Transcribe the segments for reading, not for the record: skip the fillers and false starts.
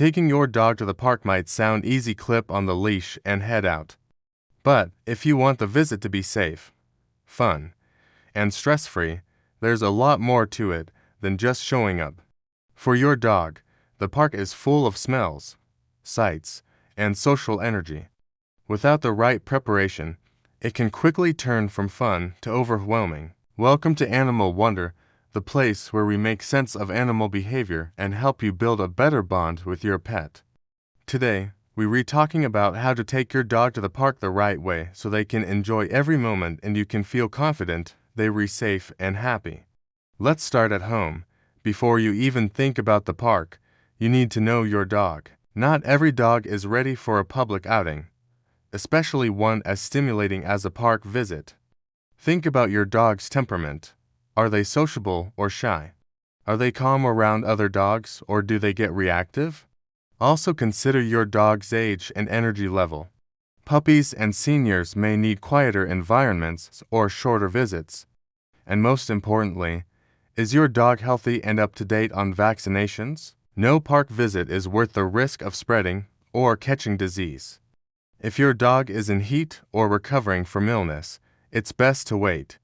Taking your dog to the park might sound easy: clip on the leash and head out. But if you want the visit to be safe, fun, and stress-free, there's a lot more to it than just showing up. For your dog, the park is full of smells, sights, and social energy. Without the right preparation, it can quickly turn from fun to overwhelming. Welcome to Animal Wonder, the place where we make sense of animal behavior and help you build a better bond with your pet. Today, we're talking about how to take your dog to the park the right way so they can enjoy every moment and you can feel confident they're safe and happy. Let's start at home. Before you even think about the park, you need to know your dog. Not every dog is ready for a public outing, especially one as stimulating as a park visit. Think about your dog's temperament. Are they sociable or shy? Are they calm around other dogs or do they get reactive? Also consider your dog's age and energy level. Puppies and seniors may need quieter environments or shorter visits. And most importantly, is your dog healthy and up to date on vaccinations? No park visit is worth the risk of spreading or catching disease. If your dog is in heat or recovering from illness, it's best to wait.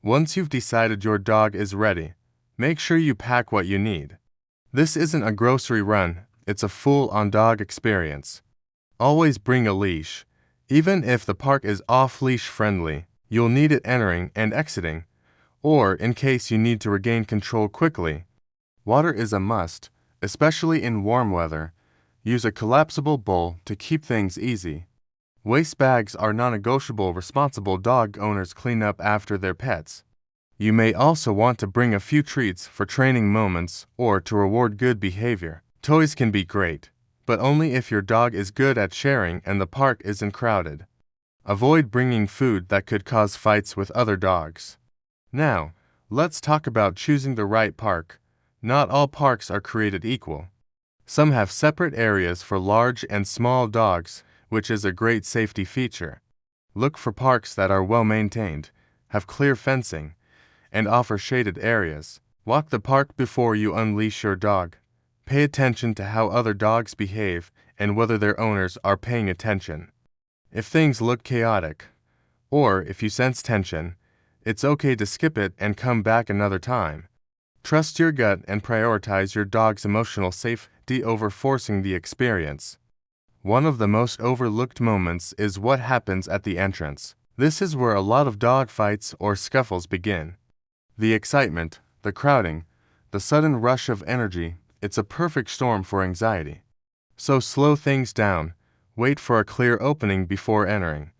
Once you've decided your dog is ready, make sure you pack what you need. This isn't a grocery run, it's a full-on dog experience. Always bring a leash. Even if the park is off-leash friendly, you'll need it entering and exiting, or in case you need to regain control quickly. Water is a must, especially in warm weather. Use a collapsible bowl to keep things easy. Waste bags are non-negotiable. Responsible dog owners clean up after their pets. You may also want to bring a few treats for training moments or to reward good behavior. Toys can be great, but only if your dog is good at sharing and the park isn't crowded. Avoid bringing food that could cause fights with other dogs. Now, let's talk about choosing the right park. Not all parks are created equal. Some have separate areas for large and small dogs, which is a great safety feature. Look for parks that are well maintained, have clear fencing, and offer shaded areas. Walk the park before you unleash your dog. Pay attention to how other dogs behave and whether their owners are paying attention. If things look chaotic, or if you sense tension, it's okay to skip it and come back another time. Trust your gut and prioritize your dog's emotional safety over forcing the experience. One of the most overlooked moments is what happens at the entrance. This is where a lot of dog fights or scuffles begin. The excitement, the crowding, the sudden rush of energy, it's a perfect storm for anxiety. So slow things down, wait for a clear opening before entering.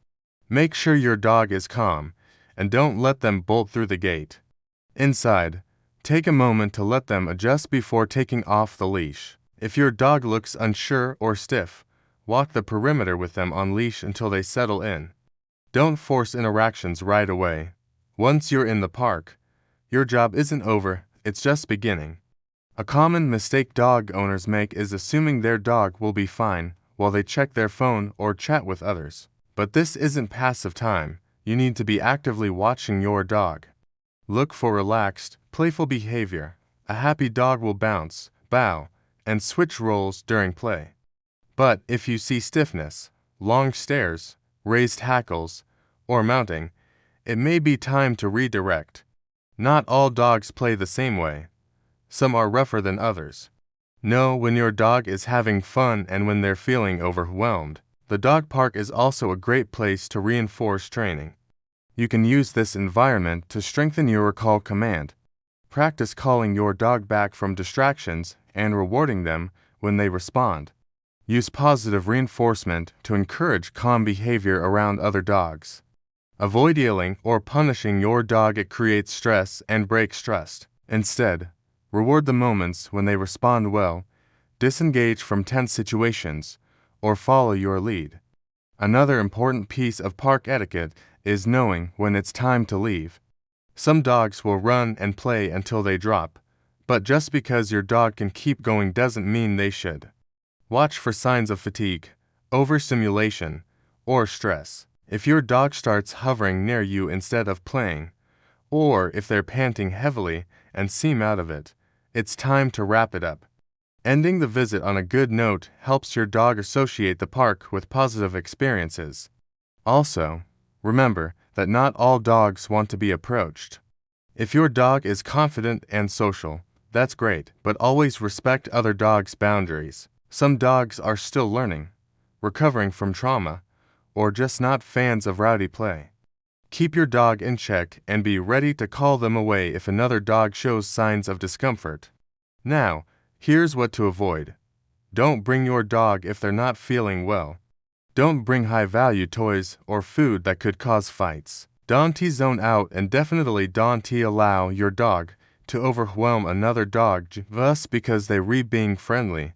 Make sure your dog is calm, and don't let them bolt through the gate. Inside, take a moment to let them adjust before taking off the leash. If your dog looks unsure or stiff, walk the perimeter with them on leash until they settle in. Don't force interactions right away. Once you're in the park, your job isn't over, it's just beginning. A common mistake dog owners make is assuming their dog will be fine while they check their phone or chat with others. But this isn't passive time. You need to be actively watching your dog. Look for relaxed, playful behavior. A happy dog will bounce, bow, and switch roles during play. But if you see stiffness, long stares, raised hackles, or mounting, it may be time to redirect. Not all dogs play the same way. Some are rougher than others. Know when your dog is having fun and when they're feeling overwhelmed. The dog park is also a great place to reinforce training. You can use this environment to strengthen your recall command. Practice calling your dog back from distractions and rewarding them when they respond. Use positive reinforcement to encourage calm behavior around other dogs. Avoid yelling or punishing your dog. It creates stress and breaks trust. Instead, reward the moments when they respond well, disengage from tense situations, or follow your lead. Another important piece of park etiquette is knowing when it's time to leave. Some dogs will run and play until they drop, but just because your dog can keep going doesn't mean they should. Watch for signs of fatigue, overstimulation, or stress. If your dog starts hovering near you instead of playing, or if they're panting heavily and seem out of it, it's time to wrap it up. Ending the visit on a good note helps your dog associate the park with positive experiences. Also, remember that not all dogs want to be approached. If your dog is confident and social, that's great, but always respect other dogs' boundaries. Some dogs are still learning, recovering from trauma, or just not fans of rowdy play. Keep your dog in check and be ready to call them away if another dog shows signs of discomfort. Now, here's what to avoid. Don't bring your dog if they're not feeling well. Don't bring high-value toys or food that could cause fights. Don't zone out, and definitely don't allow your dog to overwhelm another dog just because they being friendly.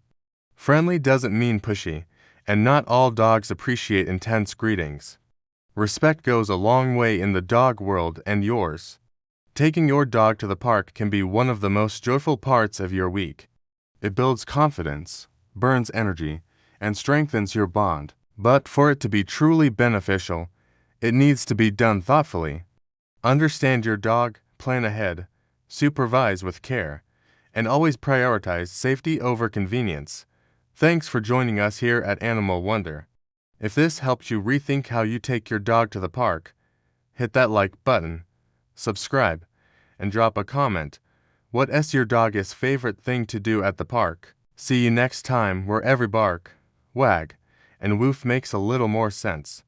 Friendly doesn't mean pushy, and not all dogs appreciate intense greetings. Respect goes a long way in the dog world and yours. Taking your dog to the park can be one of the most joyful parts of your week. It builds confidence, burns energy, and strengthens your bond. But for it to be truly beneficial, it needs to be done thoughtfully. Understand your dog, plan ahead, supervise with care, and always prioritize safety over convenience. Thanks for joining us here at Animal Wonder. If this helped you rethink how you take your dog to the park, hit that like button, subscribe, and drop a comment. What is your dog's favorite thing to do at the park? See you next time, where every bark, wag, and woof makes a little more sense.